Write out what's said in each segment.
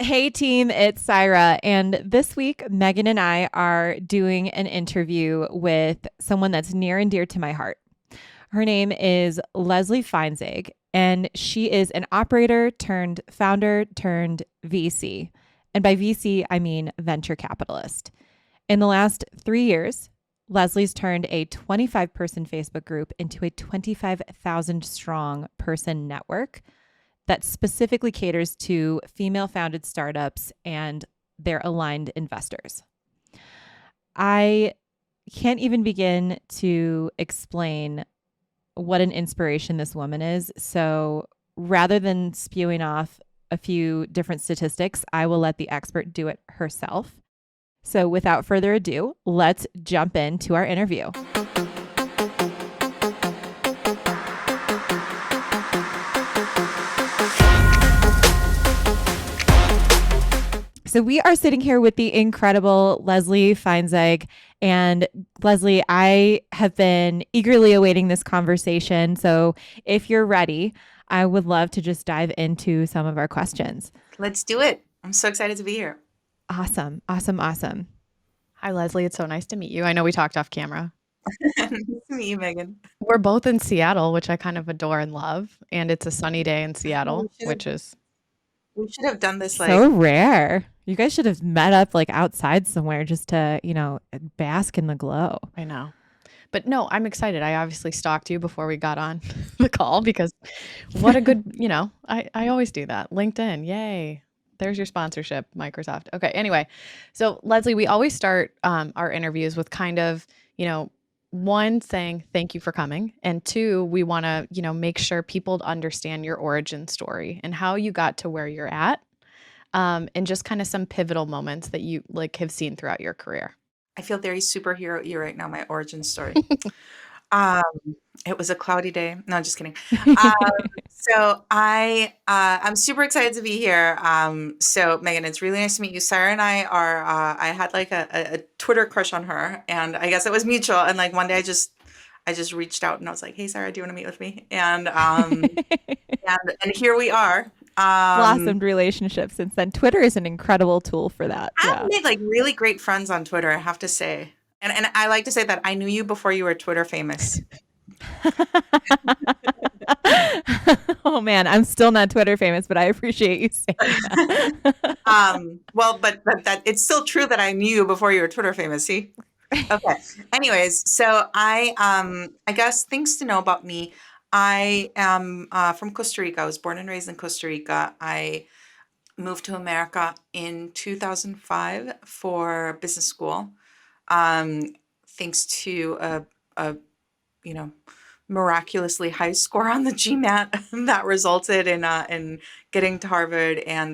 Hey team, it's Saira. And this week, Megan and I are doing an interview with someone that's near and dear to my heart. Her name is Leslie Feinzeig, and she is an operator turned founder turned VC. And by VC, I mean venture capitalist. In the last 3 years, Leslie's turned a 25-person Facebook group into a 25,000 strong person network that specifically caters to female founded startups and their aligned investors. I can't even begin to explain what an inspiration this woman is. So rather than spewing off a few different statistics, I will let the expert do it herself. So without further ado, let's jump into our interview. So we are sitting here with the incredible Leslie Feinzeig. And Leslie, I have been eagerly awaiting this conversation. So if you're ready, I would love to just dive into some of our questions. Let's do it. I'm so excited to be here. Awesome. Awesome. Awesome. Hi, Leslie. It's so nice to meet you. I know we talked off camera. Nice to meet you, Megan. We're both in Seattle, which I kind of adore and love. And it's a sunny day in Seattle, which is We should have done this so rare. You guys should have met up like outside somewhere just to, bask in the glow. I know. But no, I'm excited. I obviously stalked you before we got on the call because what a good, I always do that. LinkedIn, yay. There's your sponsorship, Microsoft. Okay, anyway. So Leslie, we always start our interviews with kind of, one, saying thank you for coming. And two, we want to, make sure people understand your origin story and how you got to where you're at. And just kind of some pivotal moments that you have seen throughout your career. I feel very superhero-y right now, my origin story. It was a cloudy day. No, just kidding. So I'm super excited to be here. So Megan, it's really nice to meet you. Sarah and I are, I had like a Twitter crush on her, and I guess it was mutual. And like one day I just reached out and I was like, hey, Sarah, do you want to meet with me? And here we are. Blossomed relationship since then. Twitter is an incredible tool for that. I've made like really great friends on Twitter, I have to say. And I like to say that I knew you before you were Twitter famous. Oh man, I'm still not Twitter famous, but I appreciate you saying that. Well, but that it's still true that I knew you before you were Twitter famous. See? Okay. Anyways, so I guess things to know about me. I am from Costa Rica. I was born and raised in Costa Rica. I moved to America in 2005 for business school. Thanks to a miraculously high score on the GMAT that resulted in getting to Harvard and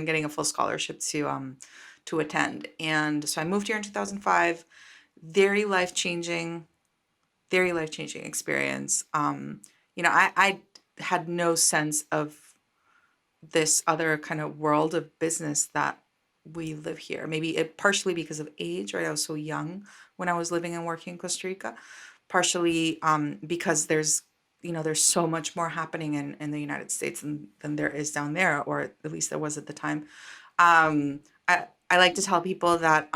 getting a full scholarship to attend. And so I moved here in 2005. Very life-changing experience. I had no sense of this other kind of world of business that we live here. Maybe partially because of age, right? I was so young when I was living and working in Costa Rica. Partially because there's so much more happening in the United States than there is down there, or at least there was at the time. I like to tell people that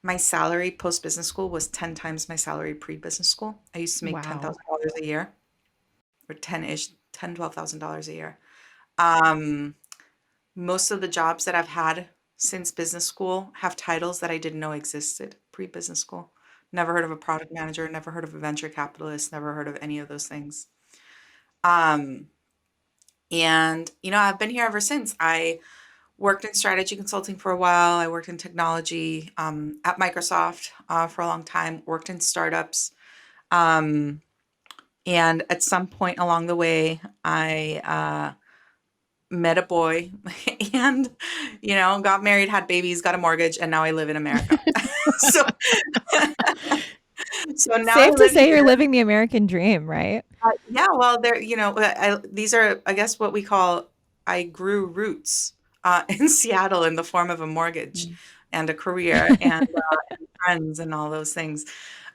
my salary post business school was 10 times my salary pre-business school. I used to make $10,000 a year, or $12,000 a year. Most of the jobs that I've had since business school have titles that I didn't know existed pre-business school. Never heard of a product manager, never heard of a venture capitalist, never heard of any of those things. And, I've been here ever since. I worked in strategy consulting for a while. I worked in technology at Microsoft for a long time, worked in startups. And at some point along the way, I met a boy and, got married, had babies, got a mortgage, and now I live in America. So now safe to say you're living the American dream, right? Yeah, well, these are, I guess, what we call, I grew roots in Seattle in the form of a mortgage and a career and friends and all those things.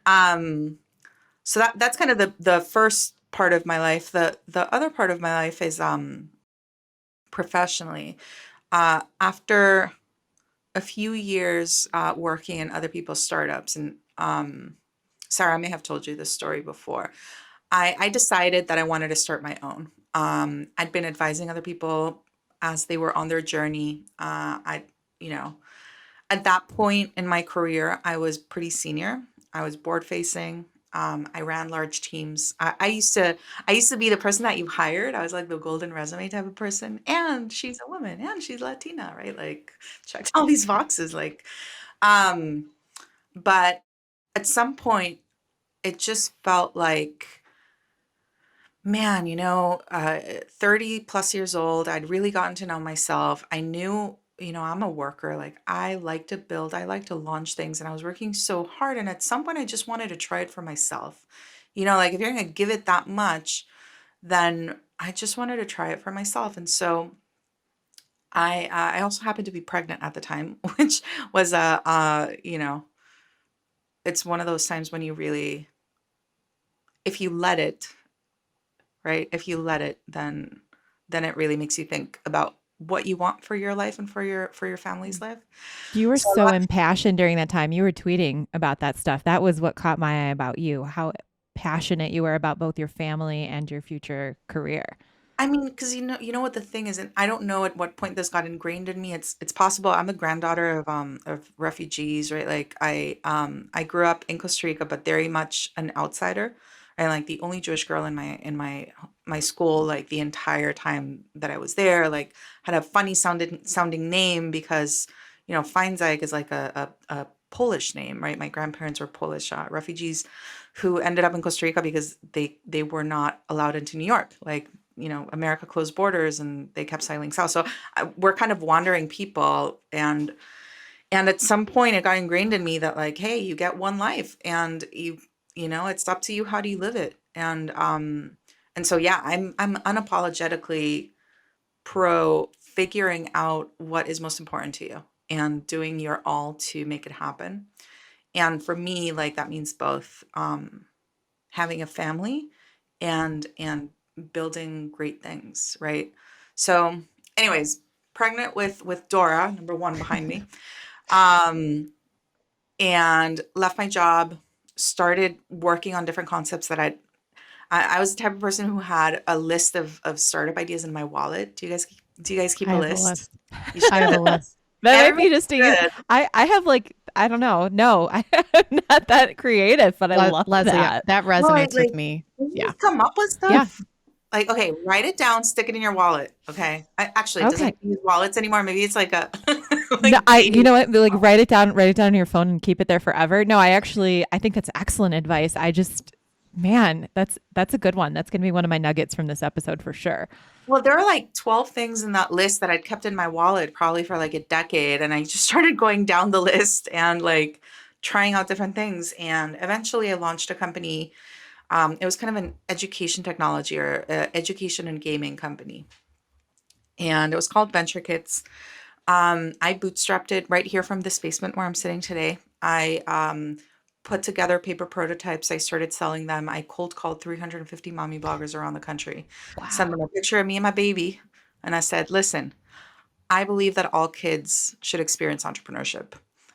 So that's kind of the first part of my life. The other part of my life is professionally. After a few years working in other people's startups, and Sarah, I may have told you this story before. I decided that I wanted to start my own. I'd been advising other people as they were on their journey. You know, at that point in my career, I was pretty senior. I was board facing. I ran large teams. I used to be the person that you hired. I was like the golden resume type of person. And she's a woman and she's Latina, right? Like checked all these boxes. Um, but at some point it just felt like, man, 30 plus years old, I'd really gotten to know myself. I knew, I'm a worker. Like I like to build, I like to launch things, and I was working so hard. And at some point, I just wanted to try it for myself. Like if you're going to give it that much, then I just wanted to try it for myself. And so I also happened to be pregnant at the time, which was it's one of those times when you really, if you let it, right? If you let it, then it really makes you think about what you want for your life and for your family's life. You were So so impassioned during that time. You were tweeting about that stuff. That was what caught my eye about you, how passionate you were about both your family and your future career. I mean, because you know what the thing is, and I don't know at what point this got ingrained in me. It's possible. I'm a granddaughter of refugees, right? Like I grew up in Costa Rica, but very much an outsider, and like the only Jewish girl in my school, like the entire time that I was there, like had a funny sounding name because Feinzeig is like a Polish name, right? My grandparents were Polish refugees who ended up in Costa Rica because they were not allowed into New York. Like America closed borders and they kept sailing south. So we're kind of wandering people, and at some point it got ingrained in me that like, hey, you get one life, and it's up to you, how do you live it? And so yeah, I'm unapologetically pro figuring out what is most important to you and doing your all to make it happen. And for me, like that means both having a family and building great things, right? So anyways, pregnant with Dora, number one behind me, um, and left my job, started working on different concepts that I was the type of person who had a list of startup ideas in my wallet. Do you guys keep I a have a list? list. You I have a should. list. That might be Everybody just a you. should. I have like, I don't know. No, I'm not that creative, but I love Leslie, that. that No, resonates with like me. when you Yeah. come up with Yeah. stuff, like okay, write it down, stick it in your wallet. Okay. Does Okay. anyone use wallets anymore? Maybe it's like a No, like you dating. know what? Like write it down on your phone and keep it there forever. No, I think that's excellent advice. Man, that's a good one. That's going to be one of my nuggets from this episode for sure. Well, there are like 12 things in that list that I'd kept in my wallet probably for like a decade. And I just started going down the list and like trying out different things. And eventually I launched a company. It was kind of an education technology or education and gaming company. And it was called Venture Kits. I bootstrapped it right here from this basement where I'm sitting today. I put together paper prototypes. I started selling them. I cold called 350 mommy bloggers around the country, sent Wow. them a picture of me and my baby. And I said, listen, I believe that all kids should experience entrepreneurship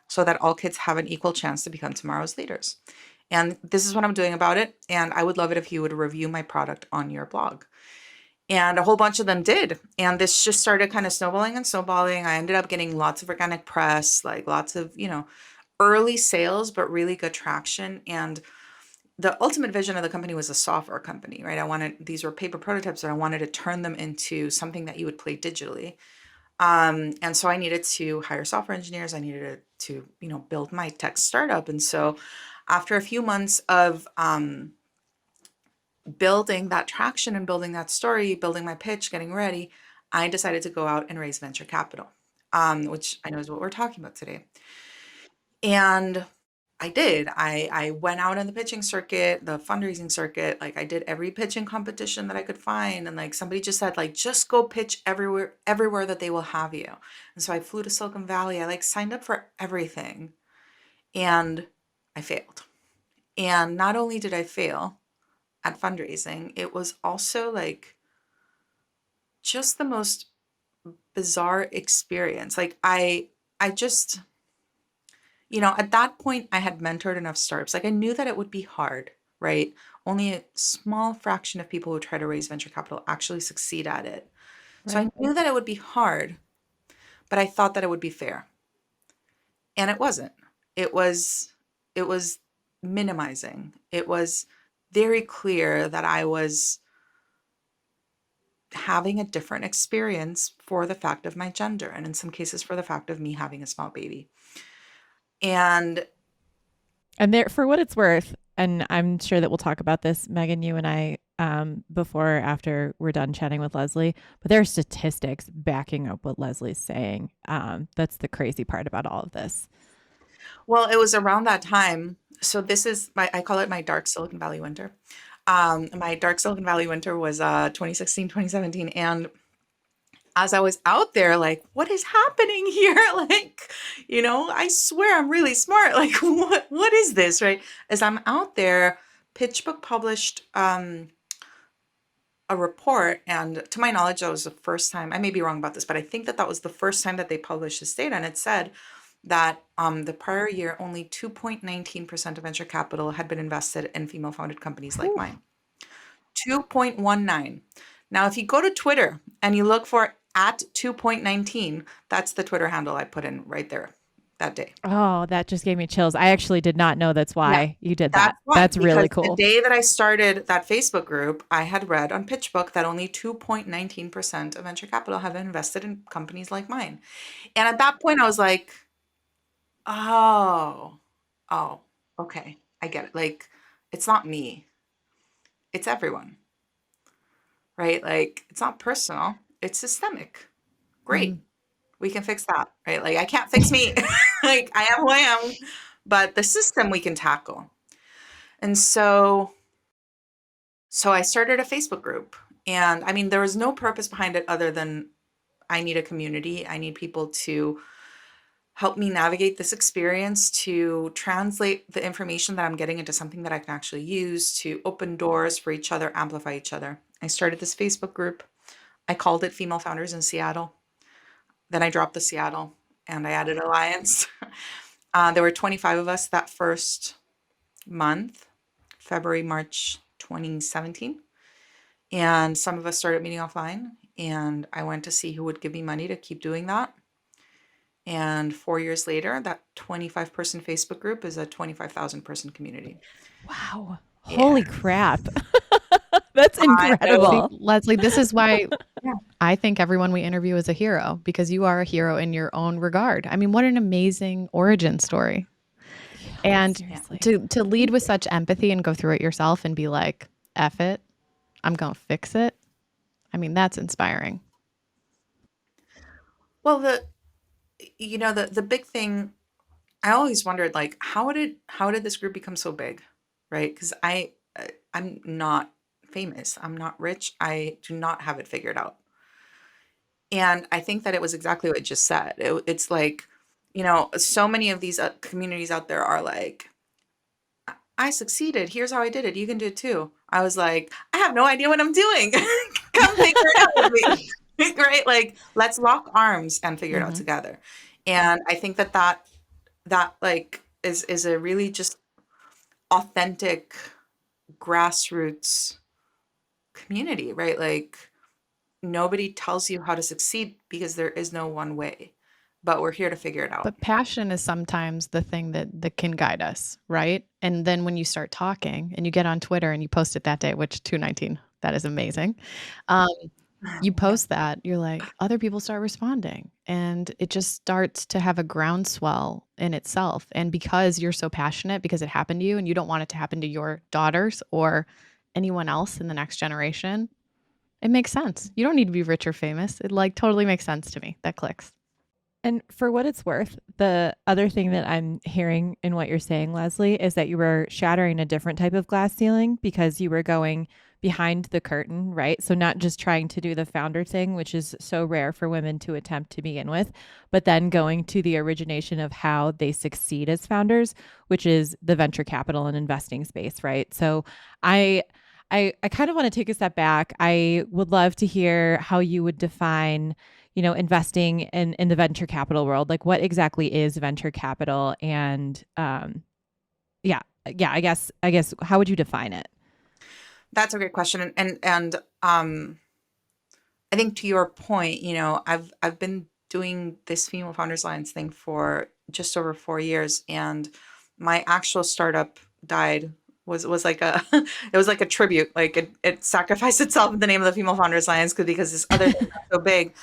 so that all kids have an equal chance to become tomorrow's leaders. And this is what I'm doing about it. And I would love it if you would review my product on your blog. And a whole bunch of them did. And this just started kind of snowballing and snowballing. I ended up getting lots of organic press, like lots of, early sales, but really good traction. And the ultimate vision of the company was a software company, right? These were paper prototypes, and I wanted to turn them into something that you would play digitally. And so I needed to hire software engineers. I needed to build my tech startup. And so after a few months of building that traction and building that story, building my pitch, getting ready, I decided to go out and raise venture capital, which I know is what we're talking about today. And I did. I went out on the pitching circuit, the fundraising circuit. Like I did every pitching competition that I could find. And like somebody just said, like, just go pitch everywhere that they will have you. And so I flew to Silicon Valley. I like signed up for everything and I failed. And not only did I fail at fundraising, it was also like just the most bizarre experience. Like I just, at that point I had mentored enough startups. Like I knew that it would be hard, right? Only a small fraction of people who try to raise venture capital actually succeed at it. So I knew that it would be hard, but I thought that it would be fair. And it wasn't. It was minimizing. It was very clear that I was having a different experience for the fact of my gender, and in some cases for the fact of me having a small baby. And there, for what it's worth, and I'm sure that we'll talk about this, Megan, you and I, before or after we're done chatting with Leslie, but there are statistics backing up what Leslie's saying. That's the crazy part about all of this. well, it was around that time. So this is I call it my dark Silicon Valley winter. My dark Silicon Valley winter was 2016, 2017. And as I was out there, like, what is happening here? Like, I swear I'm really smart. Like, what is this, right? As I'm out there, PitchBook published a report, and to my knowledge, that was the first time. I may be wrong about this, but I think that was the first time that they published this data, and it said that the prior year, only 2.19% of venture capital had been invested in female-founded companies like mine. 2.19. Now, if you go to Twitter and you look for at 2.19, that's the Twitter handle I put in right there that day. Oh, that just gave me chills. I actually did not know that's why you did that. That's really cool. The day that I started that Facebook group, I had read on PitchBook that only 2.19% of venture capital have been invested in companies like mine. And at that point, I was like, oh, okay, I get it. Like, it's not me. It's everyone, right? Like, it's not personal. It's systemic. Great. We can fix that, right? Like, I can't fix me. Like, I am who I am, but the system we can tackle. And so I started a Facebook group. And I mean, there was no purpose behind it other than I need a community. I need people to help me navigate this experience, to translate the information that I'm getting into something that I can actually use, to open doors for each other, amplify each other. I started this Facebook group. I called it Female Founders in Seattle. Then I dropped the Seattle and I added Alliance. There were 25 of us that first month, February, March 2017. And some of us started meeting offline, and I went to see who would give me money to keep doing that. And 4 years later, that 25-person Facebook group is a 25,000-person community. Wow. Holy crap. That's incredible. Leslie, this is why I think everyone we interview is a hero, because you are a hero in your own regard. I mean, what an amazing origin story. Yeah, and to lead with such empathy and go through it yourself and be like, F it, I'm going to fix it. I mean, that's inspiring. Well, the big thing, I always wondered, like, how did this group become so big, right? Because I'm not famous. I'm not rich. I do not have it figured out. And I think that it was exactly what I just said. It's like, so many of these communities out there are like, I succeeded. Here's how I did it. You can do it too. I was like, I have no idea what I'm doing. Come figure it out with me. Right? Like, let's lock arms and figure it out together. And I think that like is a really just authentic grassroots community, right? Like, nobody tells you how to succeed because there is no one way, but we're here to figure it out. But passion is sometimes the thing that can guide us, right? And then when you start talking and you get on Twitter and you post it that day, which 219, that is amazing. You post that, you're like, other people start responding, and it just starts to have a groundswell in itself. And because you're so passionate, because it happened to you and you don't want it to happen to your daughters or anyone else in the next generation, it makes sense. You don't need to be rich or famous. It like totally makes sense to me. That clicks. And for what it's worth, the other thing that I'm hearing in what you're saying, Leslie, is that you were shattering a different type of glass ceiling because you were going behind the curtain, right? So not just trying to do the founder thing, which is so rare for women to attempt to begin with, but then going to the origination of how they succeed as founders, which is the venture capital and investing space, right? So I kind of want to take a step back. I would love to hear how you would define, investing in the venture capital world. Like, what exactly is venture capital? And yeah, I guess how would you define it? That's a great question. And I think to your point, I've been doing this Female Founders Alliance thing for just over 4 years, and my actual startup died was like a it was like a tribute. Like it sacrificed itself in the name of the Female Founders Alliance because this other thing got so big.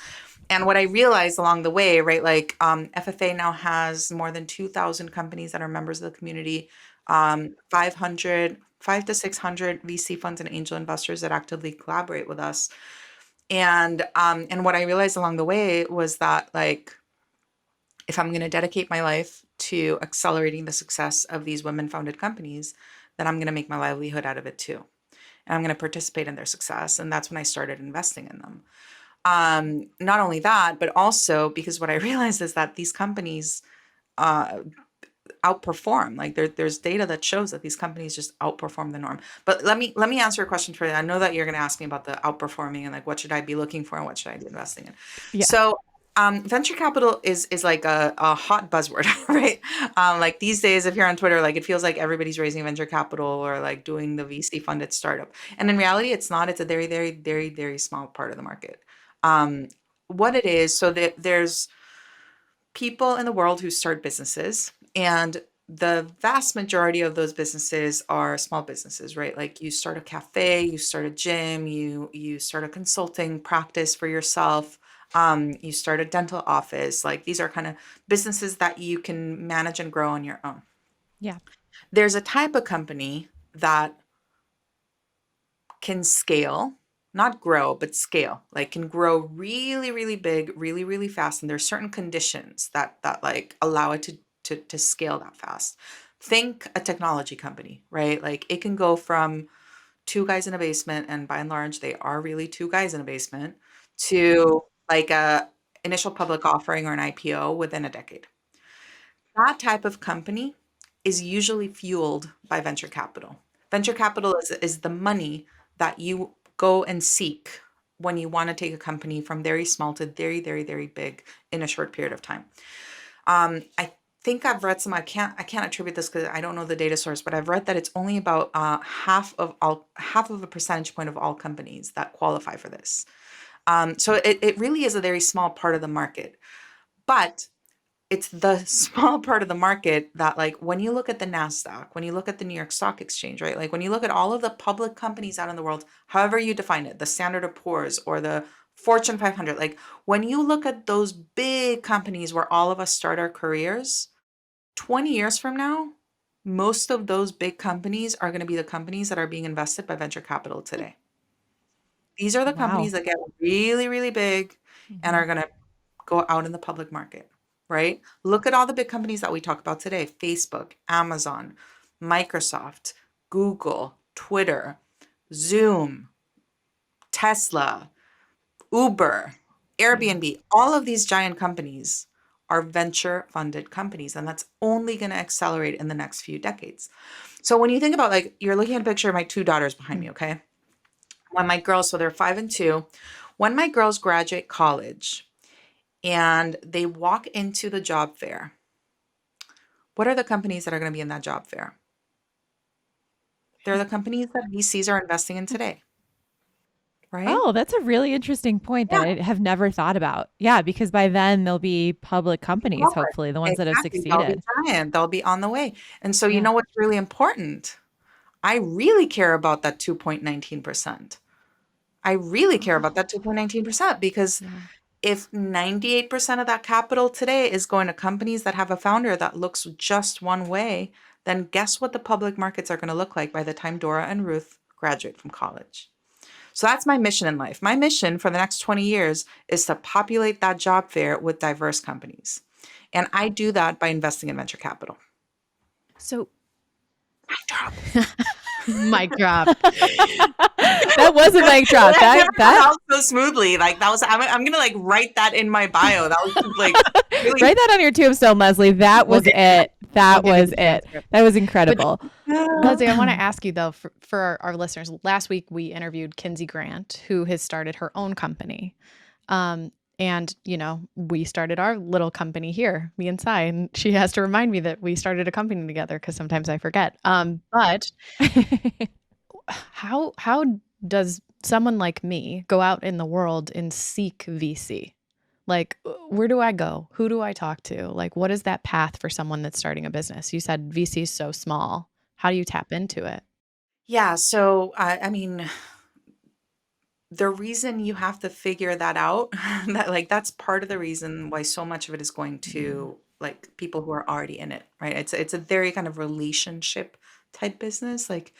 And what I realized along the way, right, like FFA now has more than 2,000 companies that are members of the community, 5 to 600 VC funds and angel investors that actively collaborate with us. And what I realized along the way was that, like, if I'm going to dedicate my life to accelerating the success of these women-founded companies, then I'm going to make my livelihood out of it too. And I'm going to participate in their success. And that's when I started investing in them. Not only that, but also because what I realized is that these companies outperform. Like there's data that shows that these companies just outperform the norm. But let me answer your question for you. I know that you're going to ask me about the outperforming and like what should I be looking for and what should I be investing in. Yeah. So venture capital is like a hot buzzword, right? Like these days, if you're on Twitter, like it feels like everybody's raising venture capital or like doing the VC funded startup. And in reality, it's not. It's a very, very, very, very small part of the market. What it is, so that there's people in the world who start businesses, and the vast majority of those businesses are small businesses, right? Like you start a cafe, you start a gym, you start a consulting practice for yourself, you start a dental office. Like these are kind of businesses that you can manage and grow on your own. Yeah. There's a type of company that can scale, not grow, but scale, like can grow really, really big, really, really fast. And there's certain conditions that like allow it to scale that fast. Think a technology company, right? Like it can go from 2 guys in a basement, and by and large, they are really 2 guys in a basement, to like a initial public offering or an IPO within a decade. That type of company is usually fueled by venture capital. Venture capital is the money that you go and seek when you want to take a company from very small to very, very, very big in a short period of time. I think I've read some. I can't attribute this because I don't know the data source, but I've read that it's only about half of a percentage point of all companies that qualify for this. So it really is a very small part of the market, but it's the small part of the market that, like, when you look at the NASDAQ, when you look at the New York Stock Exchange, right? Like when you look at all of the public companies out in the world, however you define it, the Standard & Poor's or the Fortune 500, like when you look at those big companies where all of us start our careers, 20 years from now, most of those big companies are going to be the companies that are being invested by venture capital today. These are the companies that get really, really big and are going to go out in the public market, right? Look at all the big companies that we talk about today: Facebook, Amazon, Microsoft, Google, Twitter, Zoom, Tesla, Uber, Airbnb. All of these giant companies are venture funded companies, and that's only going to accelerate in the next few decades. So when you think about, like, you're looking at a picture of my 2 daughters behind me, okay? When my girls, so they're 5 and 2, when my girls graduate college and they walk into the job fair, what are the companies that are going to be in that job fair? They're the companies that VCs are investing in today, right? Oh, that's a really interesting point that I have never thought about. Yeah, because by then there'll be public companies, hopefully, the ones that have Exactly. They'll be succeeded. giant. They'll be on the way. And so you Yeah. know what's really important? I really care about that 2.19%. I really care about that 2.19% because Yeah. if 98% of that capital today is going to companies that have a founder that looks just one way, then guess what the public markets are going to look like by the time Dora and Ruth graduate from college. So that's my mission in life. My mission for the next 20 years is to populate that job fair with diverse companies. And I do that by investing in venture capital. So Mic drop. Mic drop. that was a mic drop. That That so smoothly. Like that was. I'm gonna like write that in my bio. That was like really. write that on your tombstone, Leslie. That was it. That was it. That was incredible. Leslie, I want to ask you though, for our listeners, last week we interviewed Kinsey Grant, who has started her own company. And, we started our little company here, me and Sai, and she has to remind me that we started a company together because sometimes I forget. But how does someone like me go out in the world and seek VC? Like, where do I go? Who do I talk to? Like, what is that path for someone that's starting a business? You said VC is so small. How do you tap into it? Yeah. So, I mean, the reason you have to figure that out, that like that's part of the reason why so much of it is going to like people who are already in it, right? It's a very kind of relationship type business, like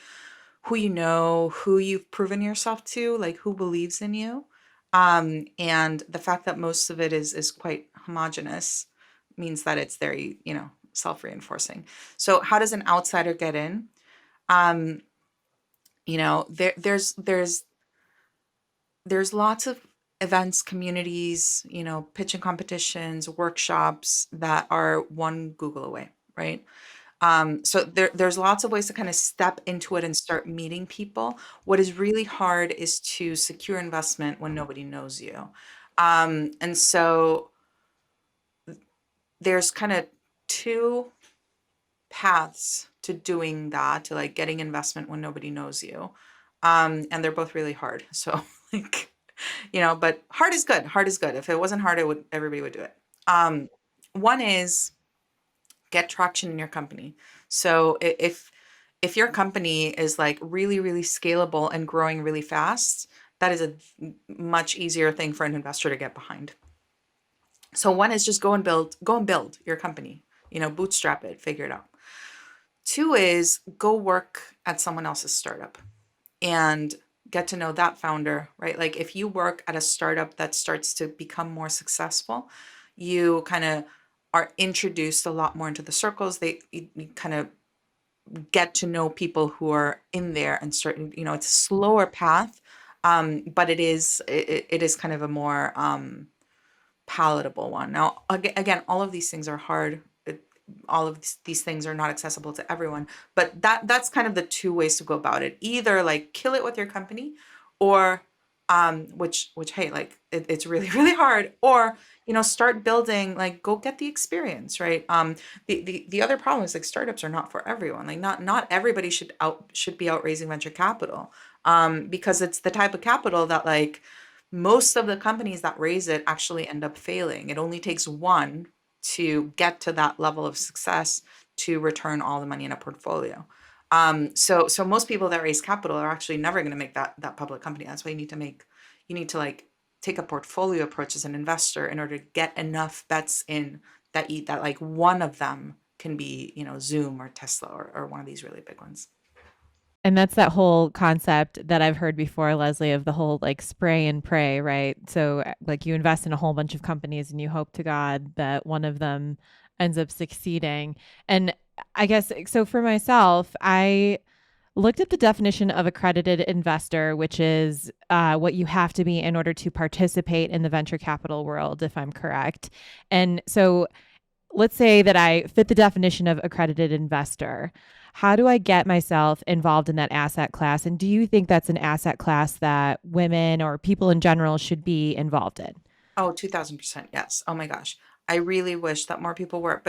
who you know, who you've proven yourself to, like who believes in you. And the fact that most of it is quite homogenous means that it's very, self-reinforcing. So how does an outsider get in? Um, there's lots of events, communities, pitching competitions, workshops that are one Google away, right? So there's lots of ways to kind of step into it and start meeting people. What is really hard is to secure investment when nobody knows you. And so there's kind of two paths to doing that, to like getting investment when nobody knows you. And they're both really hard. So like, but hard is good. Hard is good. If it wasn't hard, everybody would do it. One is get traction in your company. So if your company is like really, really scalable and growing really fast, that is a much easier thing for an investor to get behind. So one is just go and build your company, bootstrap it, figure it out. Two is go work at someone else's startup and get to know that founder, right? Like if you work at a startup that starts to become more successful, you kind of are introduced a lot more into the circles. You kind of get to know people who are in there and start, it's a slower path. But it is kind of a more palatable one. Now, again, all of these things are hard. All of these things are not accessible to everyone, but that's kind of the two ways to go about it. Either like kill it with your company, or which hey, like it's really really hard, or start building, like go get the experience, right? The other problem is like startups are not for everyone. Like not everybody should be out raising venture capital, because it's the type of capital that like most of the companies that raise it actually end up failing. It only takes one to get to that level of success to return all the money in a portfolio. So most people that raise capital are actually never going to make that public company. That's why you need to like take a portfolio approach as an investor in order to get enough bets in that like one of them can be, Zoom or Tesla or one of these really big ones. And that's that whole concept that I've heard before, Leslie, of the whole like spray and pray, right? So, like, you invest in a whole bunch of companies and you hope to God that one of them ends up succeeding. And I guess so for myself, I looked at the definition of accredited investor, which is what you have to be in order to participate in the venture capital world, if I'm correct. And so let's say that I fit the definition of accredited investor. How do I get myself involved in that asset class? And do you think that's an asset class that women or people in general should be involved in? Oh, 2000%. Yes. Oh my gosh. I really wish that more people were,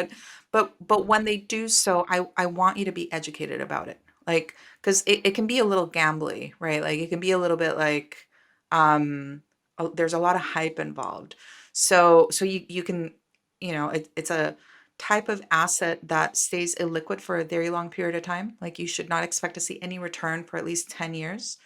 but when they do so, I want you to be educated about it. Like, because it can be a little gambly, right? Like it can be a little bit like, there's a lot of hype involved. So you can, it's a type of asset that stays illiquid for a very long period of time. Like you should not expect to see any return for at least 10 years.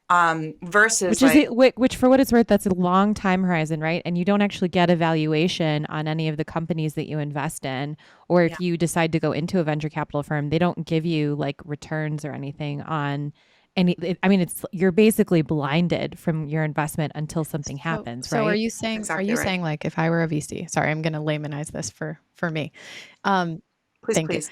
Versus Which is like, it, which for what it's worth, that's a long time horizon, right? And you don't actually get a valuation on any of the companies that you invest in. Or yeah. if you decide to go into a venture capital firm, they don't give you like returns or anything on I mean, you're basically blinded from your investment until something happens, So right? are Exactly you right. saying like if I were a VC, sorry, I'm going to laymanize this for me. Um, Please, Thank you. please.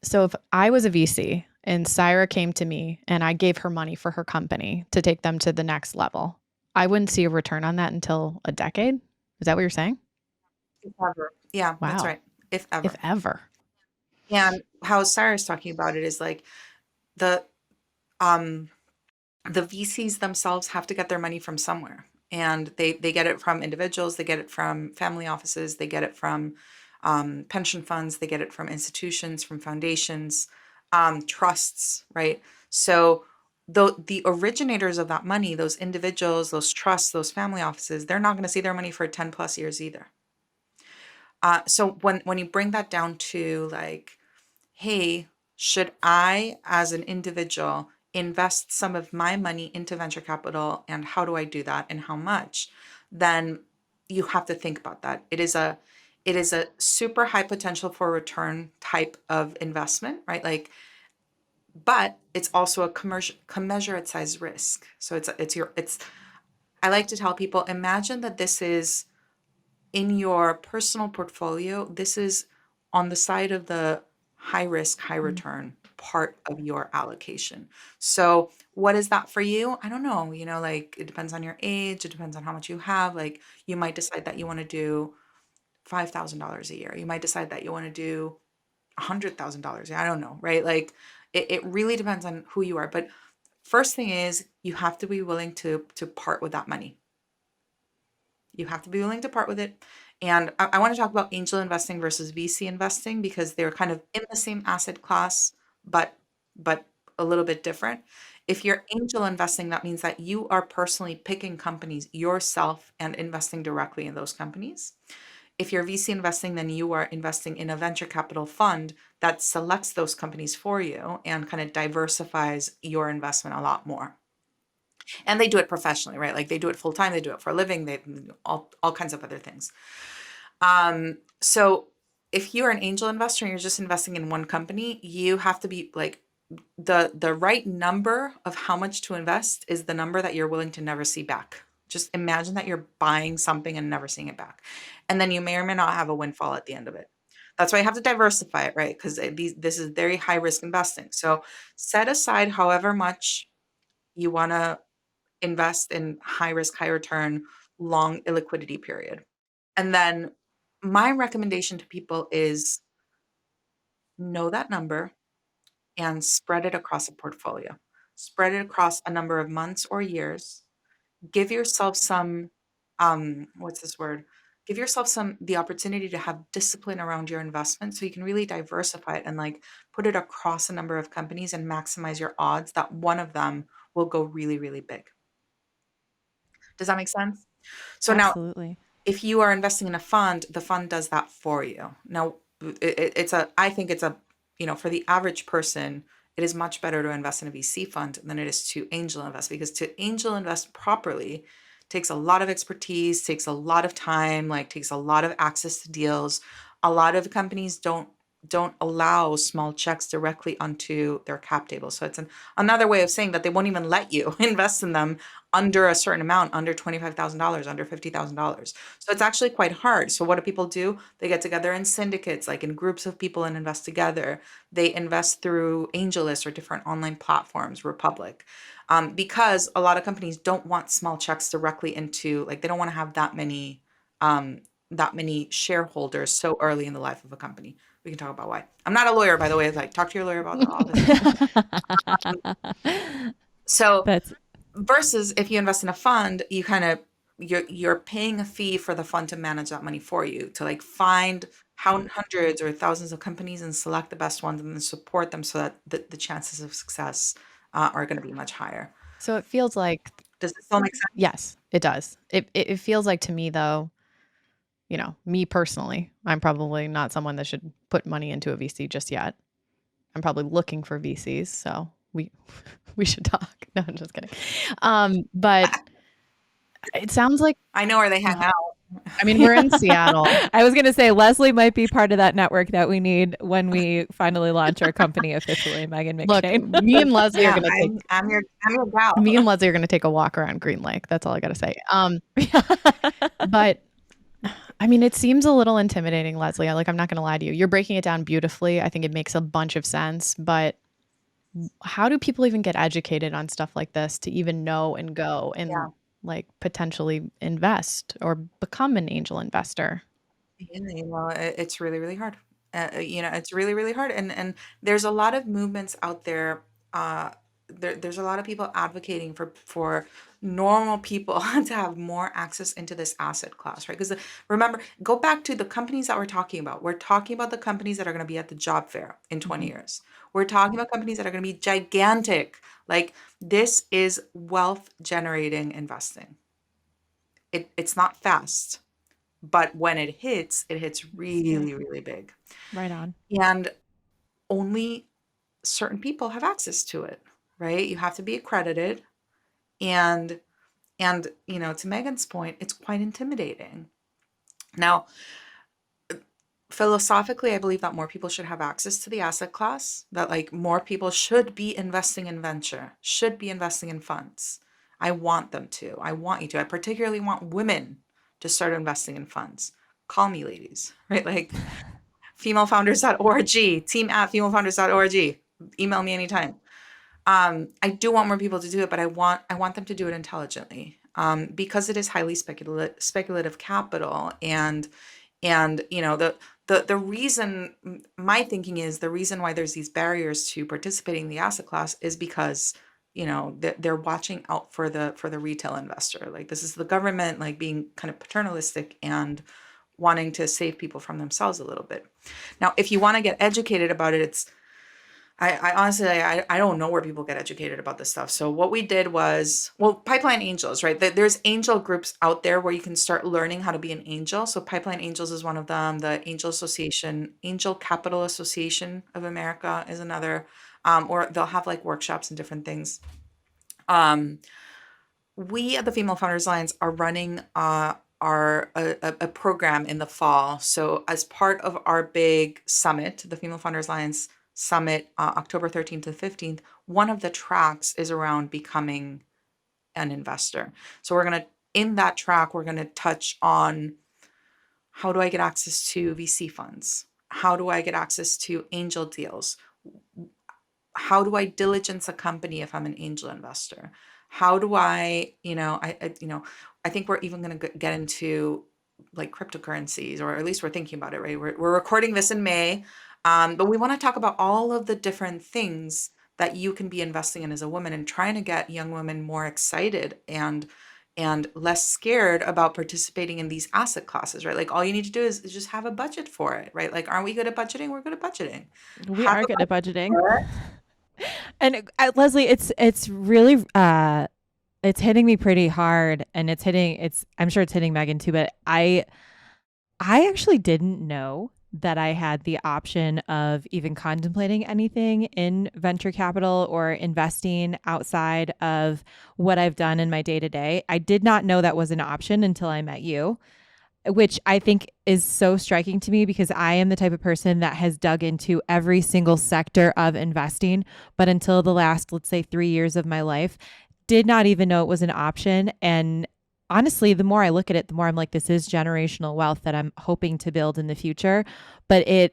So if I was a VC and Saira came to me and I gave her money for her company to take them to the next level, I wouldn't see a return on that until a decade. Is that what you're saying? If ever. Yeah, that's Wow. right. If If ever. ever. And how Sarah's talking about it is like the um the VCs themselves have to get their money from somewhere. And they get it from individuals, they get it from family offices, they get it from pension funds, they get it from institutions, from foundations, trusts, right? So the originators of that money, those individuals, those trusts, those family offices, they're not going to see their money for 10 plus years either. So when you bring that down to like, hey, should I, as an individual, invest some of my money into venture capital, and how do I do that and how much? Then you have to think about that. It is a super high potential for return type of investment, right? Like, but it's also a commensurate size risk. So it's I like to tell people, imagine that this is in your personal portfolio, this is on the side of the high risk, high return part of your allocation. So what is that for you? I don't know, like it depends on your age, it depends on how much you have. Like you might decide that you want to do $5,000 a year. You might decide that you want to do $100,000. I don't know, right? Like it really depends on who you are. But first thing is you have to be willing to part with that money. You have to be willing to part with it. And I want to talk about angel investing versus VC investing because they're kind of in the same asset class, but a little bit different. If you're angel investing, that means that you are personally picking companies yourself and investing directly in those companies. If you're VC investing, then you are investing in a venture capital fund that selects those companies for you and kind of diversifies your investment a lot more. And they do it professionally, right? Like they do it full time, they do it for a living, they all kinds of other things. So if you're an angel investor and you're just investing in one company, you have to be like the right number of how much to invest is the number that you're willing to never see back. Just imagine that you're buying something and never seeing it back. And then you may or may not have a windfall at the end of it. That's why you have to diversify it, right? Because this is very high risk investing. So set aside however much you want to invest in high risk, high return, long illiquidity period. And then my recommendation to people is know that number and spread it across a portfolio. Spread it across a number of months or years. Give yourself some, what's this word? Give yourself the opportunity to have discipline around your investment so you can really diversify it and like put it across a number of companies and maximize your odds that one of them will go really, really big. Does that make sense? So now, Absolutely. if you are investing in a fund, the fund does that for you. Now, I think it's for the average person, it is much better to invest in a VC fund than it is to angel invest, because to angel invest properly takes a lot of expertise, takes a lot of time, like takes a lot of access to deals. A lot of companies don't allow small checks directly onto their cap table. So it's another way of saying that they won't even let you invest in them under a certain amount, under $25,000, under $50,000. So it's actually quite hard. So what do people do? They get together in syndicates, like in groups of people, and invest together. They invest through AngelList or different online platforms, Republic, because a lot of companies don't want small checks directly into, like, they don't want to have that many shareholders so early in the life of a company. We can talk about why. I'm not a lawyer, by the way. Like, talk to your lawyer about all this. So That's versus if you invest in a fund, you kind of you're paying a fee for the fund to manage that money for you, to like find hundreds or thousands of companies and select the best ones and then support them so that the chances of success are going to be much higher. So it feels like, Does this all make sense? yes, it does. It feels like to me though, me personally, I'm probably not someone that should put money into a VC just yet. I'm probably looking for VCs, so we should talk. No, I'm just kidding. But it sounds like, I know where they hang out. I mean, we're in Seattle. I was going to say Leslie might be part of that network that we need when we finally launch our company officially, Megan Look, McShane. me and Leslie are Yeah, going to take. I'm your gal. Me and Leslie are going to take a walk around Green Lake. That's all I got to say. But I mean, it seems a little intimidating, Leslie. I'm not going to lie to you. You're breaking it down beautifully. I think it makes a bunch of sense. But how do people even get educated on stuff like this to even know and go and like potentially invest or become an angel investor? It's really, really hard. It's really, really hard. And there's a lot of movements out there there's a lot of people advocating for normal people to have more access into this asset class, right? Because remember, go back to the companies that we're talking about. We're talking about the companies that are going to be at the job fair in 20 years. We're talking about companies that are going to be gigantic. Like, this is wealth generating investing. It's not fast, but when it hits really, really big. Right on. And only certain people have access to it, right? You have to be accredited. And to Megan's point, it's quite intimidating. Now, philosophically, I believe that more people should have access to the asset class, that like more people should be investing in venture, should be investing in funds. I want them to. I want you to. I particularly want women to start investing in funds. Call me, ladies, right? Like femalefounders.org, team@femalefounders.org. Email me anytime. I do want more people to do it, but I want them to do it intelligently, because it is highly speculative capital, and the reason, my thinking is, the reason why there's these barriers to participating in the asset class is because they're watching out for the retail investor. Like, this is the government, like, being kind of paternalistic and wanting to save people from themselves a little bit. Now, if you want to get educated about it, I honestly, I don't know where people get educated about this stuff. So what we did was, well, Pipeline Angels, right? There's angel groups out there where you can start learning how to be an angel. So Pipeline Angels is one of them. The Angel Association, Angel Capital Association of America is another. Or they'll have like workshops and different things. We at the Female Founders Alliance are running a program in the fall. So as part of our big summit, the Female Founders Alliance Summit, October 13th to 15th, one of the tracks is around becoming an investor. So in that track, we're going to touch on, how do I get access to VC funds? How do I get access to angel deals? How do I diligence a company if I'm an angel investor? How do I think we're even going to get into like cryptocurrencies, or at least we're thinking about it, right? We're recording this in May. But we want to talk about all of the different things that you can be investing in as a woman, and trying to get young women more excited and less scared about participating in these asset classes, right? Like, all you need to do is just have a budget for it, right? Like, aren't we good at budgeting? We're good at budgeting. We Have are a good at budget budgeting. for it. And Leslie, it's really it's hitting me pretty hard, and I'm sure it's hitting Megan too, but I actually didn't know that I had the option of even contemplating anything in venture capital or investing outside of what I've done in my day to day. I did not know that was an option until I met you, which I think is so striking to me, because I am the type of person that has dug into every single sector of investing, but until the last, let's say, 3 years of my life, did not even know it was an option. And honestly, the more I look at it, the more I'm like, this is generational wealth that I'm hoping to build in the future. But I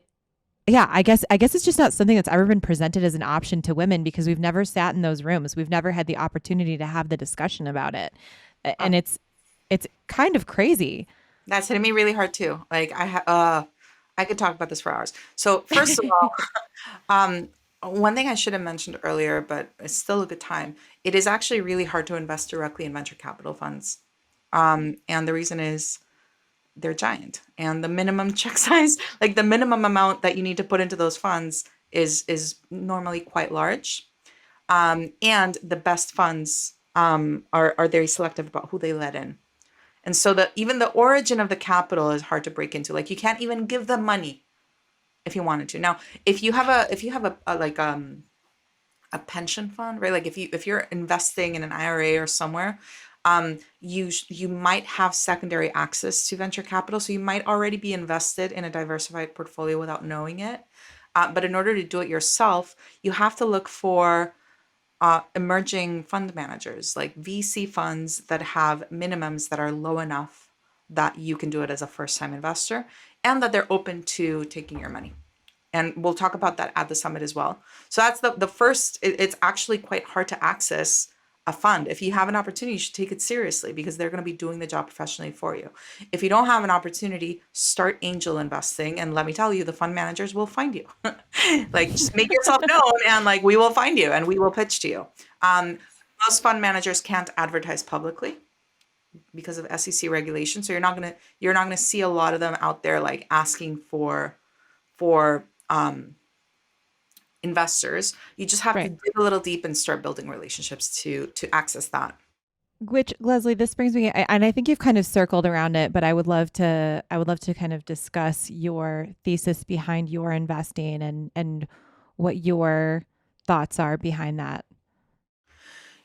guess it's just not something that's ever been presented as an option to women, because we've never sat in those rooms. We've never had the opportunity to have the discussion about it. And it's kind of crazy. That's hitting me really hard too. Like, I could talk about this for hours. So first of all, one thing I should have mentioned earlier, but it's still a good time. It is actually really hard to invest directly in venture capital funds. And the reason is they're giant, and the minimum check size, like the minimum amount that you need to put into those funds is normally quite large. And the best funds are very selective about who they let in. And so even the origin of the capital is hard to break into. Like, you can't even give them money if you wanted to. Now, if you have a pension fund, right? Like, if you're investing in an IRA or somewhere, you might have secondary access to venture capital. So you might already be invested in a diversified portfolio without knowing it. But in order to do it yourself, you have to look for emerging fund managers, like VC funds that have minimums that are low enough that you can do it as a first-time investor, and that they're open to taking your money. And we'll talk about that at the summit as well. So that's the first. It's actually quite hard to access a fund. If you have an opportunity, you should take it seriously because they're going to be doing the job professionally for you. If you don't have an opportunity, start angel investing. And let me tell you, the fund managers will find you. Like, just make yourself known and like, we will find you and we will pitch to you. Most fund managers can't advertise publicly because of SEC regulation. So you're not gonna see a lot of them out there like asking for investors. You just have to Right. dig a little deep and start building relationships to access that. Which, Leslie, this brings me, and I think you've kind of circled around it, but I would love to kind of discuss your thesis behind your investing and what your thoughts are behind that.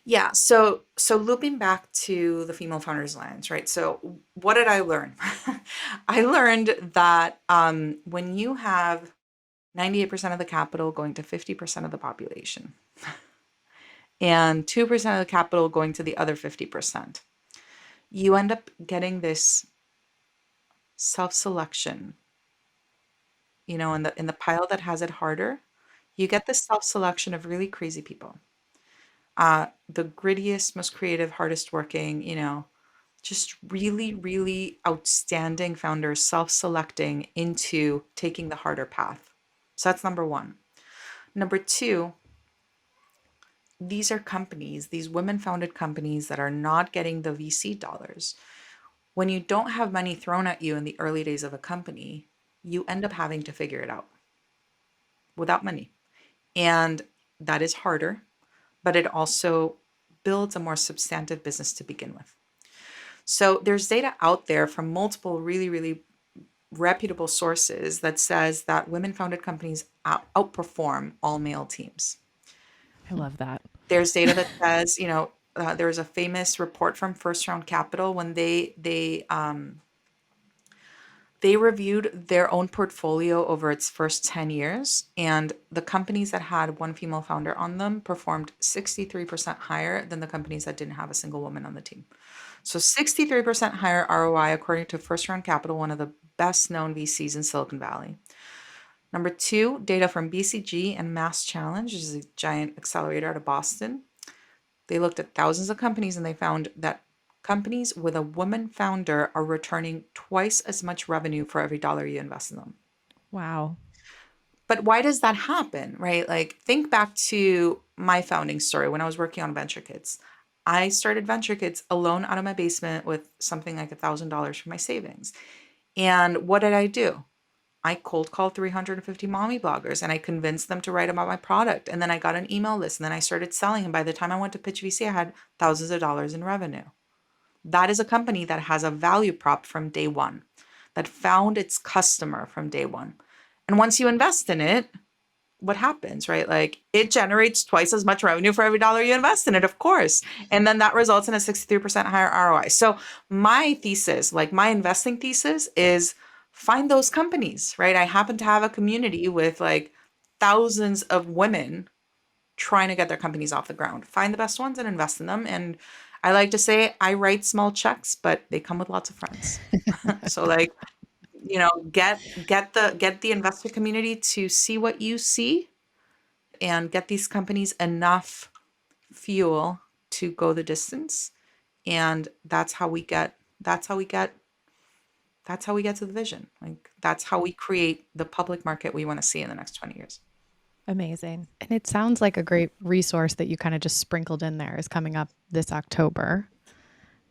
Yeah, so looping back to the Female Founders Alliance, right? So what did I learn? I learned that when you have 98% of the capital going to 50% of the population and 2% of the capital going to the other 50%, you end up getting this self-selection, in the pile that has it harder. You get this self-selection of really crazy people. The grittiest, most creative, hardest working, just really, really outstanding founders self-selecting into taking the harder path. So that's number one. Number two, these are companies, these women-founded companies that are not getting the VC dollars. When you don't have money thrown at you in the early days of a company, you end up having to figure it out without money. And that is harder, but it also builds a more substantive business to begin with. So there's data out there from multiple really, really reputable sources that says that women-founded companies outperform all male teams. I love that. There's data that says, there's a famous report from First Round Capital when they reviewed their own portfolio over its first 10 years, and the companies that had one female founder on them performed 63% higher than the companies that didn't have a single woman on the team. So 63% higher ROI, according to First Round Capital, one of the best known VCs in Silicon Valley. Number two, data from BCG and Mass Challenge, which is a giant accelerator out of Boston. They looked at thousands of companies and they found that companies with a woman founder are returning twice as much revenue for every dollar you invest in them. Wow. But why does that happen, right? Like, think back to my founding story when I was working on Venture Kids. I started Venture Kids alone out of my basement with something like $1,000 for my savings. And what did I do? I cold called 350 mommy bloggers and I convinced them to write about my product. And then I got an email list and then I started selling. And by the time I went to pitch VC, I had thousands of dollars in revenue. That is a company that has a value prop from day one, that found its customer from day one. And once you invest in it, what happens, right? Like, it generates twice as much revenue for every dollar you invest in it, of course. And then that results in a 63% higher ROI. So my thesis, like my investing thesis, is find those companies, right? I happen to have a community with like thousands of women trying to get their companies off the ground. Find the best ones and invest in them. And I like to say I write small checks, but they come with lots of friends. So like, get the investor community to see what you see and get these companies enough fuel to go the distance. And that's how we get to the vision. Like, that's how we create the public market we want to see in the next 20 years. Amazing. And it sounds like a great resource that you kind of just sprinkled in there is coming up this October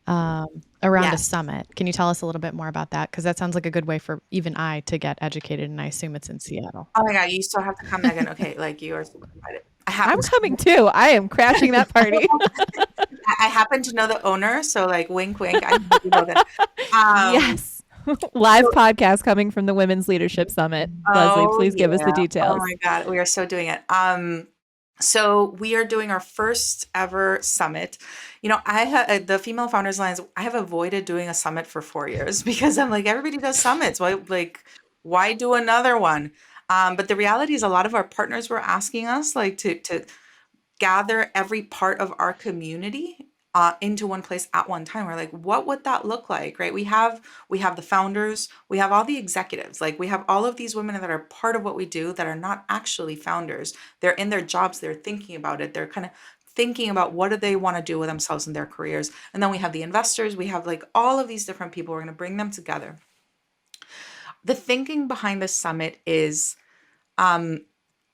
around a Yes. summit. Can you tell us a little bit more about that? Because that sounds like a good way for even I to get educated, and I assume it's in Seattle. Oh my God, you still have to come, Megan. Okay, like, you are super invited. I'm coming too. I am crashing that party. I happen to know the owner, so like, wink, wink. I know that. Yes. Live podcast coming from the Women's Leadership Summit. Leslie, please give us the Oh details. my God, we are so doing it. So we are doing our first ever summit. The Female Founders Alliance, I have avoided doing a summit for 4 years because I'm like, everybody does summits. Why do another one? But the reality is a lot of our partners were asking us like to gather every part of our community into one place at one time. We're like, what would that look like, right? We have the founders, we have all the executives, like we have all of these women that are part of what we do that are not actually founders. They're in their jobs, they're thinking about it, they're kind of thinking about what do they want to do with themselves in their careers. And then we have the investors, we have like all of these different people. We're going to bring them together. The thinking behind this summit is, um,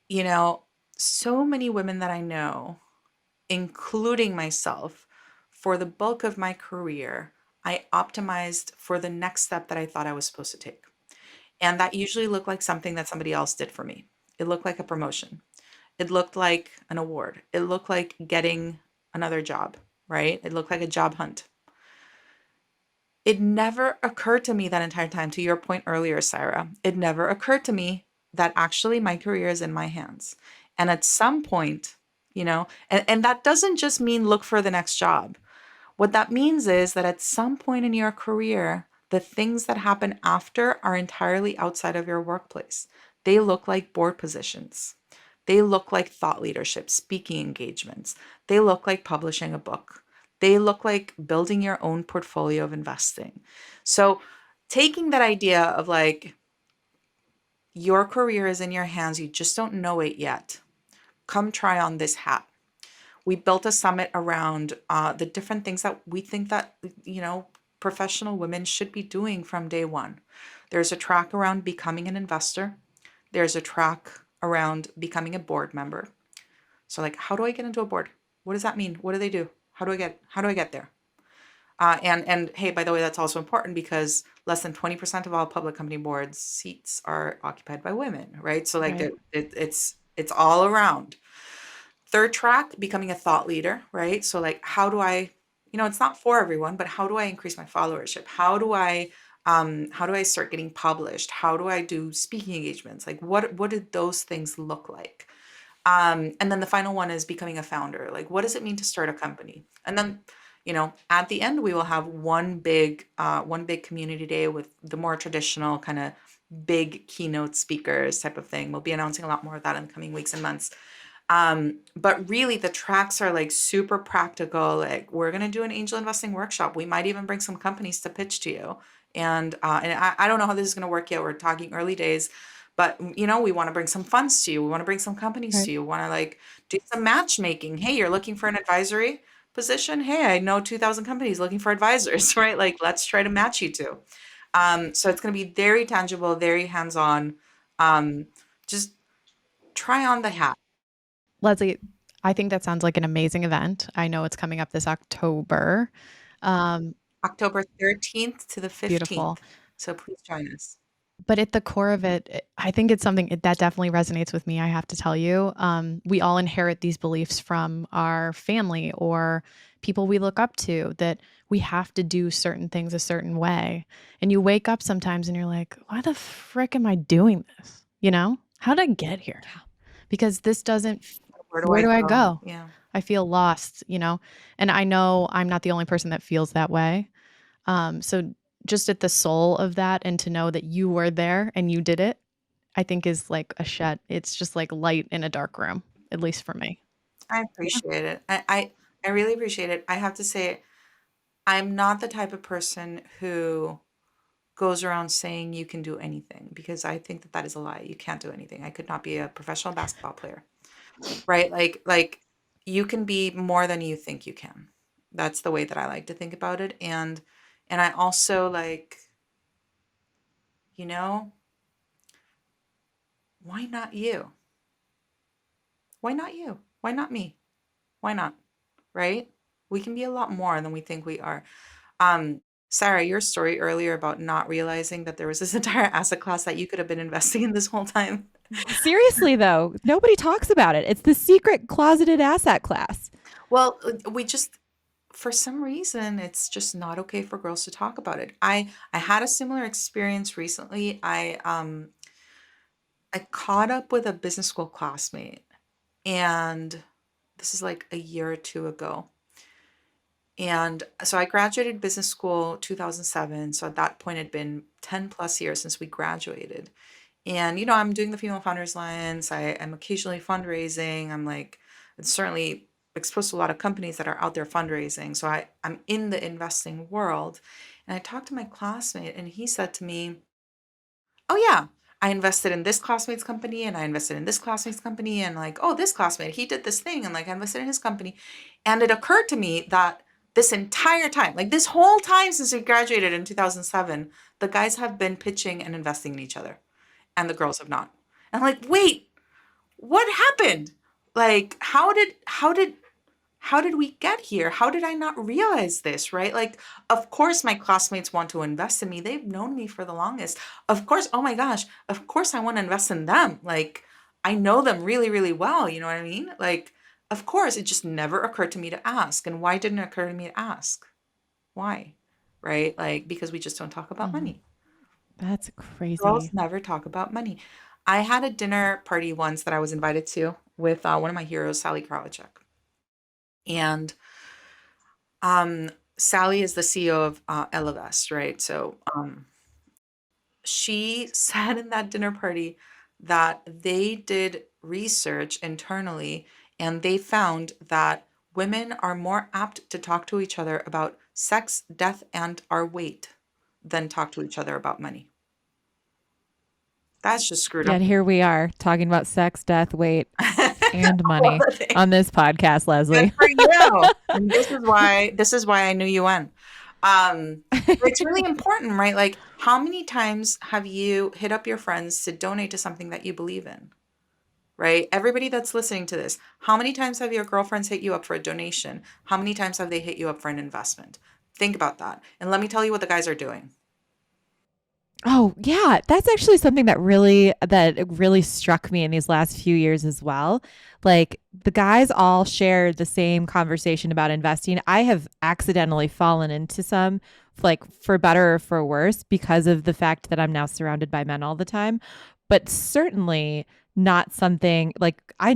you know, so many women that I know, including myself, for the bulk of my career, I optimized for the next step that I thought I was supposed to take. And that usually looked like something that somebody else did for me. It looked like a promotion. It looked like an award. It looked like getting another job, right? It looked like a job hunt. It never occurred to me that entire time, to your point earlier, Saira, it never occurred to me that actually my career is in my hands. And at some point, and that doesn't just mean look for the next job. What that means is that at some point in your career, the things that happen after are entirely outside of your workplace. They look like board positions. They look like thought leadership, speaking engagements. They look like publishing a book. They look like building your own portfolio of investing. So, taking that idea of like your career is in your hands, you just don't know it yet. Come try on this hat. We built a summit around the different things that we think that, professional women should be doing from day one. There's a track around becoming an investor. There's a track around becoming a board member. So like, how do I get into a board? What does that mean? What do they do? How do I get there? And hey, by the way, that's also important because less than 20% of all public company boards seats are occupied by women, right? So like Right. it's all around. Third track, becoming a thought leader, right? So like, how do I, it's not for everyone, but how do I increase my followership? How do I start getting published? How do I do speaking engagements? Like what did those things look like? And then the final one is becoming a founder. Like, what does it mean to start a company? And then, at the end, we will have one big community day with the more traditional kind of big keynote speakers type of thing. We'll be announcing a lot more of that in the coming weeks and months. But really the tracks are like super practical. Like we're going to do an angel investing workshop. We might even bring some companies to pitch to you. And I don't know how this is going to work yet. We're talking early days, but we want to bring some funds to you. We want to bring some companies Right. to you. We want to like do some matchmaking. Hey, you're looking for an advisory position. Hey, I know 2,000 companies looking for advisors, right? Like let's try to match you two. So it's going to be very tangible, very hands-on. Just try on the hat. Leslie, I think that sounds like an amazing event. I know it's coming up this October. Um, October 13th to the Beautiful. 15th. So please join us. But at the core of it, I think it's something that definitely resonates with me. I have to tell you, we all inherit these beliefs from our family or people we look up to that we have to do certain things a certain way. And you wake up sometimes and you're like, why the frick am I doing this? How did I get here? Yeah. Because this doesn't, Where do where I do I go? go? Yeah. I feel lost. And I know I'm not the only person that feels that way. So just at the soul of that and to know that you were there and you did it, I think is like a shed. It's just like light in a dark room, at least for me. I Yeah. appreciate it. I really appreciate it. I have to say, I'm not the type of person who goes around saying you can do anything because I think that that is a lie. You can't do anything. I could not be a professional basketball player, right? Like you can be more than you think you can. That's the way that I like to think about it. And I also like, you know, why not you? Why not you? Why not me? Why not? Right? We can be a lot more than we think we are. Sarah, your story earlier about not realizing that there was this entire asset class that you could have been investing in this whole time. Seriously, though, nobody talks about it. It's the secret closeted asset class. Well, we just for some reason it's just not okay for girls to talk about it. I had a similar experience recently. I caught up with a business school classmate, and this is like a year or two ago. And so I graduated business school 2007. So at that point, it'd been 10 plus years since we graduated. And, I'm doing the Female Founders Alliance. I am occasionally fundraising. I'm like, it's certainly exposed to a lot of companies that are out there fundraising. So I'm in the investing world. And I talked to my classmate, and he said to me, "Oh, yeah, I invested in this classmate's company and I invested in this classmate's company and like, oh, this classmate, he did this thing and like I invested in his company. And it occurred to me that this entire time, like this whole time since we graduated in 2007, the guys have been pitching and investing in each other and the girls have not. And I'm like, wait, what happened? Like, how did we get here? How did I not realize this, right? Like, of course, my classmates want to invest in me. They've known me for the longest. Of course, oh my gosh, of course, I want to invest in them. Like, I know them really, really well. You know what I mean? Like, of course, it just never occurred to me to ask. And why didn't it occur to me to ask? Why? Right? Like, because we just don't talk about money. That's Girls crazy. never talk about money. I had a dinner party once that I was invited to with one of my heroes, Sally Krawczyk. And Sally is the CEO of Elevest, right? So she said in that dinner party that they did research internally and they found that women are more apt to talk to each other about sex, death, and our weight than talk to each other about money. That's just screwed up. Yet here we are talking about sex, death, weight, and money on this podcast, Leslie. Good for you. And this is why I knew you went. It's really important, right? Like, how many times have you hit up your friends to donate to something that you believe in? Right? Everybody that's listening to this, how many times have your girlfriends hit you up for a donation? How many times have they hit you up for an investment? Think about that. And let me tell you what the guys are doing. Oh, yeah, that's actually something that really struck me in these last few years as well. Like the guys all share the same conversation about investing. I have accidentally fallen into some, like for better or for worse, because of the fact that I'm now surrounded by men all the time. But certainly not something like I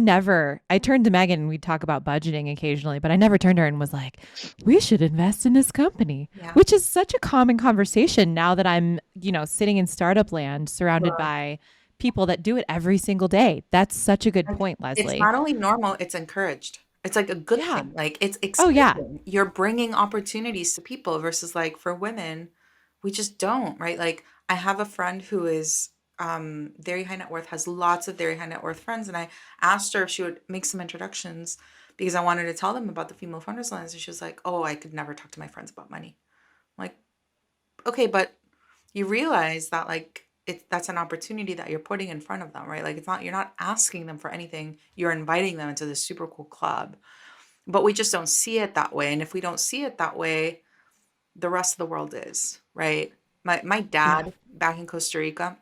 turned to Megan and we talk about budgeting occasionally, but I never turned to her and was like, we should invest in this company, Yeah. which is such a common conversation now that I'm, sitting in startup land surrounded by people that do it every single day. That's such a good point, Leslie. It's not only normal, it's encouraged. It's like a good Yeah. thing. Like it's Oh, yeah. exciting. You're bringing opportunities to people versus like for women, we just don't, right? Like I have a friend who is very high net worth, has lots of very high net worth friends. And I asked her if she would make some introductions because I wanted to tell them about the Female Founders Alliance. And she was like, oh, I could never talk to my friends about money. I'm like, okay, but you realize that like that's an opportunity that you're putting in front of them, right? Like you're not asking them for anything. You're inviting them into this super cool club. But we just don't see it that way. And if we don't see it that way, the rest of the world is, right? My dad back in Costa Rica,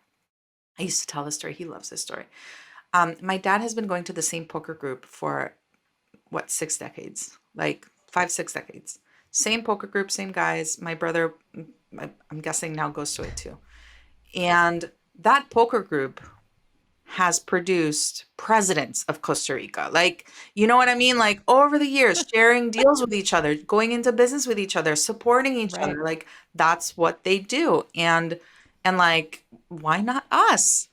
I used to tell this story. He loves this story. My dad has been going to the same poker group for 6 decades, like 5, 6 decades. Same poker group, same guys. My brother, I'm guessing now goes to it too. And that poker group has produced presidents of Costa Rica. Like, you know what I mean? Like over the years, sharing deals with each other, going into business with each other, supporting each other. Like that's what they do. And like, why not us?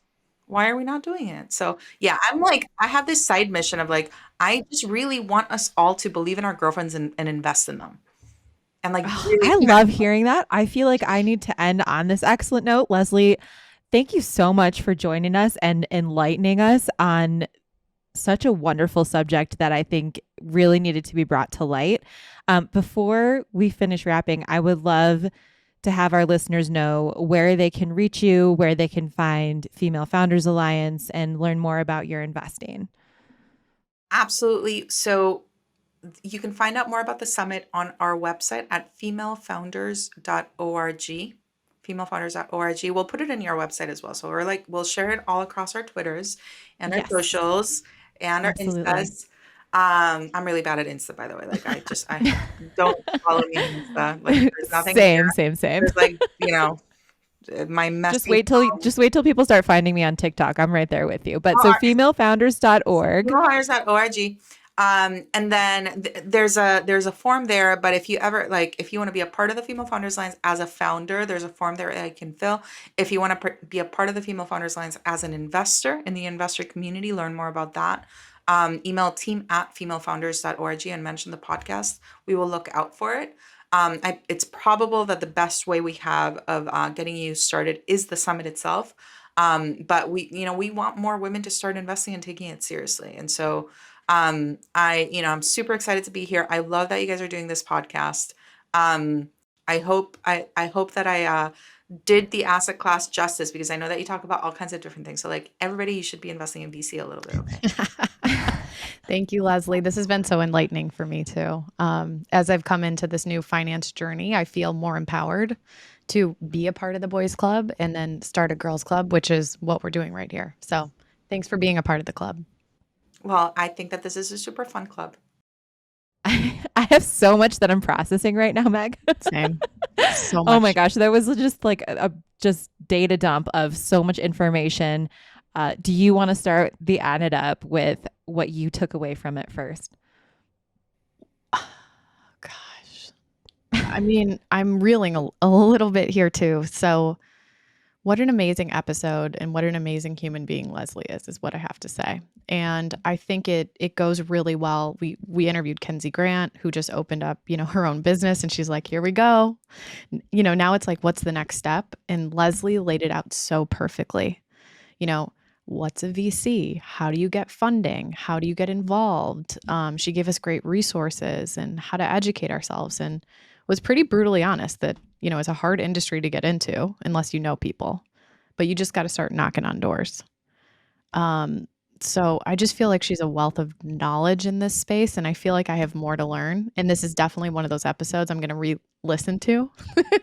Why are we not doing it? So yeah, I'm like, I have this side mission of like, I just really want us all to believe in our girlfriends and invest in them. And like, really I love hearing that. I feel like I need to end on this excellent note. Leslie, thank you so much for joining us and enlightening us on such a wonderful subject that I think really needed to be brought to light. Before we finish wrapping, I would love to have our listeners know where they can reach you, where they can find Female Founders Alliance and learn more about your investing. Absolutely. So you can find out more about the summit on our website at femalefounders.org. Femalefounders.org. We'll put it in your website as well. So we'll share it all across our Twitters and our socials and our Instas. I'm really bad at Insta, by the way. Like I don't follow me on Insta. Like there's nothing. Same. There's like, my messy. Just wait till people start finding me on TikTok. I'm right there with you. But so femalefounders.org. Femalefounders.org. And then there's a form there, but if you want to be a part of the Female Founders Alliance as a founder, there's a form there that you can fill. If you want to be a part of the Female Founders Alliance as an investor in the investor community, learn more about that. Email team@femalefounders.org and mention the podcast. We will look out for it. It's probable that the best way we have of getting you started is the summit itself. But we want more women to start investing and taking it seriously. And so I'm super excited to be here. I love that you guys are doing this podcast. I hope that I did the asset class justice, because I know that you talk about all kinds of different things. So like, everybody, you should be investing in VC a little bit. Okay. Thank you, Leslie. This has been so enlightening for me too. As I've come into this new finance journey, I feel more empowered to be a part of the boys club and then start a girls club, which is what we're doing right here. So thanks for being a part of the club. Well, I think that this is a super fun club. I have so much that I'm processing right now, Meg. Same. So much. Oh my gosh, there was just like a just data dump of so much information. Do you want to start the add it up with what you took away from it first? Gosh. I mean, I'm reeling a little bit here too. So what an amazing episode and what an amazing human being Leslie is what I have to say. And I think it goes really well. We interviewed Kenzie Grant, who just opened up, her own business, and she's like, here we go. Now it's like, what's the next step? And Leslie laid it out so perfectly. What's a VC? How do you get funding? How do you get involved? She gave us great resources and how to educate ourselves, and was pretty brutally honest that, it's a hard industry to get into unless you know people, but you just got to start knocking on doors. So I just feel like she's a wealth of knowledge in this space, and I feel like I have more to learn. And this is definitely one of those episodes I'm going to re-listen to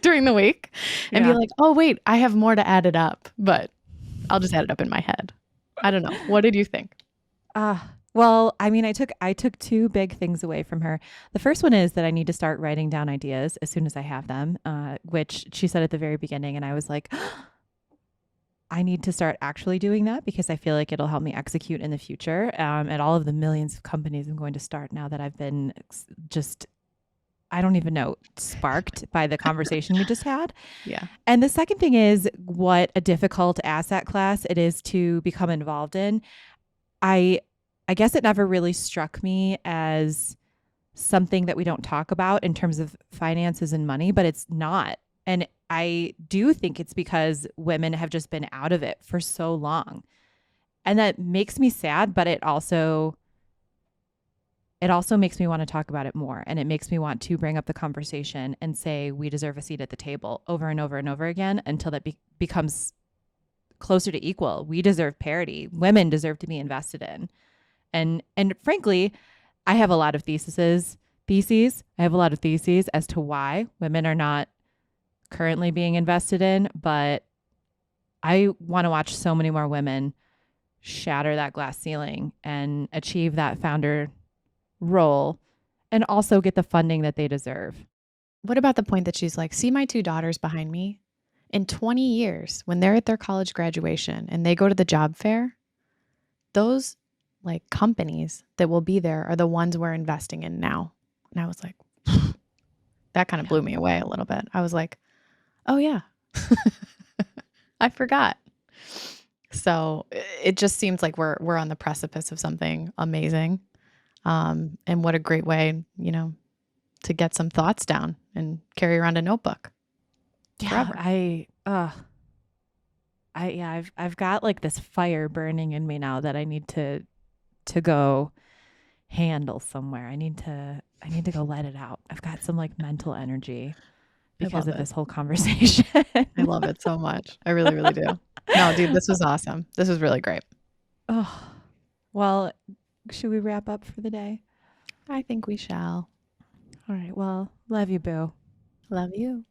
during the week and be like, oh, wait, I have more to add it up, but I'll just add it up in my head. I don't know. What did you think? Well, I mean, I took two big things away from her. The first one is that I need to start writing down ideas as soon as I have them, which she said at the very beginning. And I was like, I need to start actually doing that, because I feel like it'll help me execute in the future at all of the millions of companies I'm going to start now that I've been I don't even know, sparked by the conversation we just had. Yeah. And the second thing is what a difficult asset class it is to become involved in. I guess it never really struck me as something that we don't talk about in terms of finances and money, but it's not. And I do think it's because women have just been out of it for so long. And that makes me sad, but it also makes me want to talk about it more. And it makes me want to bring up the conversation and say we deserve a seat at the table over and over and over again until that becomes closer to equal. We deserve parity. Women deserve to be invested in. And frankly, I have a lot of theses as to why women are not currently being invested in, but I want to watch so many more women shatter that glass ceiling and achieve that founder role and also get the funding that they deserve. What about the point that she's like, see my two daughters behind me? In 20 years, when they're at their college graduation and they go to the job fair, those like companies that will be there are the ones we're investing in now. And I was like, that kind of blew me away a little bit. I was like, oh yeah, I forgot. So it just seems like we're on the precipice of something amazing. And what a great way, to get some thoughts down and carry around a notebook. Forever. I've got like this fire burning in me now that I need to go handle somewhere. I need to go let it out. I've got some like mental energy because of this whole conversation. I love it so much. I really, really do. No, dude, this was awesome. This was really great. Oh, well, should we wrap up for the day? I think we shall. All right. Well, love you, boo. Love you.